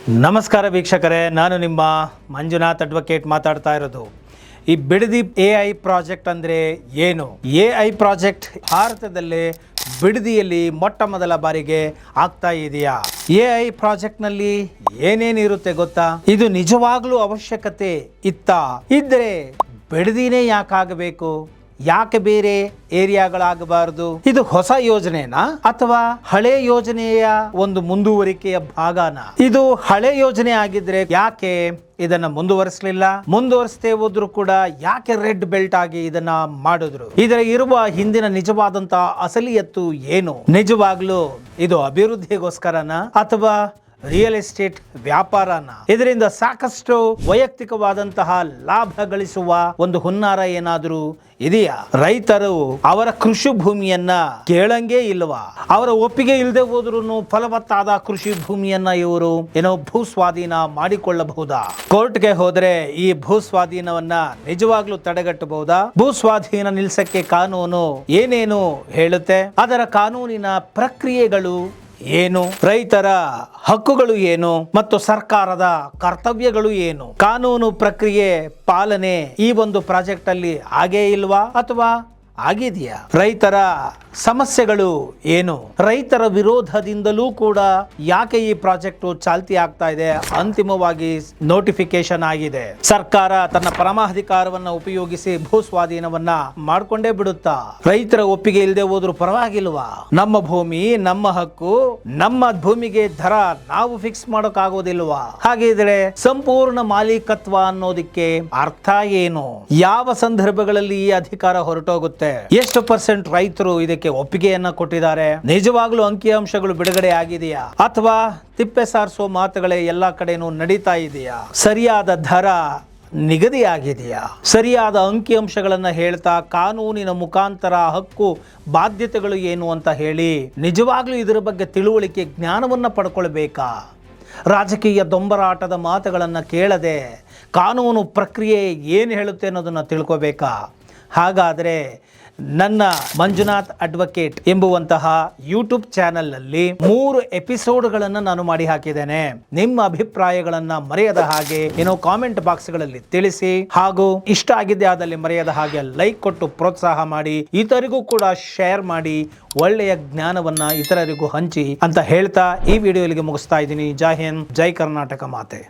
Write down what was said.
ನಮಸ್ಕಾರ ವೀಕ್ಷಕರೇ, ನಾನು ನಿಮ್ಮ ಮಂಜುನಾಥ್ ಅಡ್ವೊಕೇಟ್ ಮಾತಾಡ್ತಾ ಇರೋದು. ಈ ಬಿಡದಿ AI ಪ್ರಾಜೆಕ್ಟ್ ಅಂದರೆ ಏನು? AI ಪ್ರಾಜೆಕ್ಟ್ ಭಾರತದಲ್ಲೇ ಬಿಡದಿಯಲ್ಲಿ ಮೊಟ್ಟ ಮೊದಲ ಬಾರಿಗೆ ಆಗ್ತಾ ಇದೆಯಾ? AI ಪ್ರಾಜೆಕ್ಟ್ನಲ್ಲಿ ಏನೇನಿರುತ್ತೆ ಗೊತ್ತಾ? ಇದು ನಿಜವಾಗ್ಲೂ ಅವಶ್ಯಕತೆ ಇದ್ದರೆ ಬಿಡದಿನೇ ಯಾಕಾಗಬೇಕು? ಯಾಕೆ ಬೇರೆ ಏರಿಯಾಗಳಾಗಬಾರದು? ಇದು ಹೊಸ ಯೋಜನೆನಾ ಅಥವಾ ಹಳೆ ಯೋಜನೆಯ ಒಂದು ಮುಂದುವರಿಕೆಯ ಭಾಗನ? ಇದು ಹಳೆ ಯೋಜನೆ ಆಗಿದ್ರೆ ಯಾಕೆ ಇದನ್ನ ಮುಂದುವರಿಸದೇ ಹೋದ್ರು ಕೂಡ ಯಾಕೆ ರೆಡ್ ಬೆಲ್ಟ್ ಆಗಿ ಇದನ್ನ ಮಾಡಿದ್ರು? ಇದರ ಇರುವ ಹಿಂದಿನ ನಿಜವಾದಂತಹ ಅಸಲಿಯತ್ತು ಏನು? ನಿಜವಾಗ್ಲೂ ಇದು ಅಭಿವೃದ್ಧಿಗೋಸ್ಕರನ ಅಥವಾ ರಿಯಲ್ ಎಸ್ಟೇಟ್ ವ್ಯಾಪಾರನ? ಇದರಿಂದ ಸಾಕಷ್ಟು ವೈಯಕ್ತಿಕವಾದಂತಹ ಲಾಭ ಗಳಿಸುವ ಒಂದು ಹುನ್ನಾರ ಏನಾದರೂ ಇದೆಯಾ? ರೈತರು ಅವರ ಕೃಷಿ ಭೂಮಿಯನ್ನ ಕೇಳಂಗೆ ಇಲ್ವಾ? ಅವರ ಒಪ್ಪಿಗೆ ಇಲ್ಲದೆ ಹೋದ್ರೂ ಫಲವತ್ತಾದ ಕೃಷಿ ಭೂಮಿಯನ್ನ ಇವರು ಭೂ ಸ್ವಾಧೀನ ಮಾಡಿಕೊಳ್ಳಬಹುದಾ? ಕೋರ್ಟ್ಗೆ ಹೋದ್ರೆ ಈ ಭೂ ಸ್ವಾಧೀನವನ್ನ ನಿಜವಾಗ್ಲೂ ತಡೆಗಟ್ಟಬಹುದಾ? ಭೂ ಸ್ವಾಧೀನ ನಿಲ್ಸಕ್ಕೆ ಕಾನೂನು ಏನೇನು ಹೇಳುತ್ತೆ? ಅದರ ಕಾನೂನಿನ ಪ್ರಕ್ರಿಯೆಗಳು ಏನು? ರೈತರ ಹಕ್ಕುಗಳು ಏನು ಮತ್ತು ಸರ್ಕಾರದ ಕರ್ತವ್ಯಗಳು ಏನು? ಕಾನೂನು ಪ್ರಕ್ರಿಯೆ ಪಾಲನೆ ಈ ಒಂದು ಪ್ರಾಜೆಕ್ಟ್ ಅಲ್ಲಿ ಆಗೇ ಇಲ್ವಾ ಅಥವಾ ಆಗಿದೆಯಾ? ರೈತರ ಸಮಸ್ಯೆಗಳು ಏನು? ರೈತರ ವಿರೋಧದಿಂದಲೂ ಕೂಡ ಯಾಕೆ ಈ ಪ್ರಾಜೆಕ್ಟ್ ಚಾಲ್ತಿ ಆಗ್ತಾ ಇದೆ? ಅಂತಿಮವಾಗಿ ನೋಟಿಫಿಕೇಶನ್ ಆಗಿದೆ. ಸರ್ಕಾರ ತನ್ನ ಪರಮಾಧಿಕಾರವನ್ನ ಉಪಯೋಗಿಸಿ ಭೂ ಸ್ವಾಧೀನವನ್ನ ಮಾಡ್ಕೊಂಡೇ ಬಿಡುತ್ತಾ? ರೈತರ ಒಪ್ಪಿಗೆ ಇಲ್ಲದೆ ಹೋದ್ರು ಪರವಾಗಿಲ್ವಾ? ನಮ್ಮ ಭೂಮಿ ನಮ್ಮ ಹಕ್ಕು, ನಮ್ಮ ಭೂಮಿಗೆ ದರ ನಾವು ಫಿಕ್ಸ್ ಮಾಡೋಕ್ಕಾಗೋದಿಲ್ವಾ? ಹಾಗಿದ್ರೆ ಸಂಪೂರ್ಣ ಮಾಲೀಕತ್ವ ಅನ್ನೋದಕ್ಕೆ ಅರ್ಥ ಏನು? ಯಾವ ಸಂದರ್ಭಗಳಲ್ಲಿ ಈ ಅಧಿಕಾರ ಹೊರಟೋಗುತ್ತೆ? ಎಷ್ಟು ಪರ್ಸೆಂಟ್ ರೈತರು ಇದಕ್ಕೆ ಒಪ್ಪಿಗೆಯನ್ನ ಕೊಟ್ಟಿದ್ದಾರೆ? ನಿಜವಾಗ್ಲೂ ಅಂಕಿಅಂಶಗಳು ಬಿಡುಗಡೆ ಆಗಿದೆಯಾ ಅಥವಾ ತಿಪ್ಪೆ ಸಾರಿಸೋ ಮಾತುಗಳೇ ಎಲ್ಲಾ ಕಡೆನೂ ನಡೀತಾ ಇದೆಯಾ? ಸರಿಯಾದ ದರ ನಿಗದಿ ಆಗಿದೆಯಾ? ಸರಿಯಾದ ಅಂಕಿಅಂಶಗಳನ್ನ ಹೇಳ್ತಾ ಕಾನೂನಿನ ಮುಖಾಂತರ ಹಕ್ಕು ಬಾಧ್ಯತೆಗಳು ಏನು ಅಂತ ಹೇಳಿ ನಿಜವಾಗ್ಲೂ ಇದರ ಬಗ್ಗೆ ತಿಳುವಳಿಕೆ ಜ್ಞಾನವನ್ನ ಪಡ್ಕೊಳ್ಬೇಕಾ? ರಾಜಕೀಯ ದೊಂಬರಾಟದ ಮಾತುಗಳನ್ನ ಕೇಳದೆ ಕಾನೂನು ಪ್ರಕ್ರಿಯೆ ಏನು ಹೇಳುತ್ತೆ ಅನ್ನೋದನ್ನ ತಿಳ್ಕೋಬೇಕಾ? ಹಾಗಾದರೆ ನನ್ನ ಮಂಜುನಾಥ್ ಅಡ್ವೊಕೇಟ್ ಎಂಬುವಂತಹ ಯೂಟ್ಯೂಬ್ ಚಾನೆಲ್ನಲ್ಲಿ 3 ಎಪಿಸೋಡ್ಗಳನ್ನು ನಾನು ಮಾಡಿ ಹಾಕಿದ್ದೇನೆ. ನಿಮ್ಮ ಅಭಿಪ್ರಾಯಗಳನ್ನ ಮರೆಯದ ಹಾಗೆ ಕಾಮೆಂಟ್ ಬಾಕ್ಸ್ಗಳಲ್ಲಿ ತಿಳಿಸಿ, ಹಾಗೂ ಇಷ್ಟ ಆಗಿದ್ದೆ ಆದಲ್ಲಿ ಮರೆಯದ ಹಾಗೆ ಲೈಕ್ ಕೊಟ್ಟು ಪ್ರೋತ್ಸಾಹ ಮಾಡಿ, ಇತರಿಗೂ ಕೂಡ ಶೇರ್ ಮಾಡಿ, ಒಳ್ಳೆಯ ಜ್ಞಾನವನ್ನ ಇತರರಿಗೂ ಹಂಚಿ ಅಂತ ಹೇಳ್ತಾ ಈ ವಿಡಿಯೋ ಇಲ್ಲಿಗೆ ಮುಗಿಸ್ತಾ ಇದ್ದೀನಿ. ಜೈ ಹಿಂದ್, ಜೈ ಕರ್ನಾಟಕ ಮಾತೆ.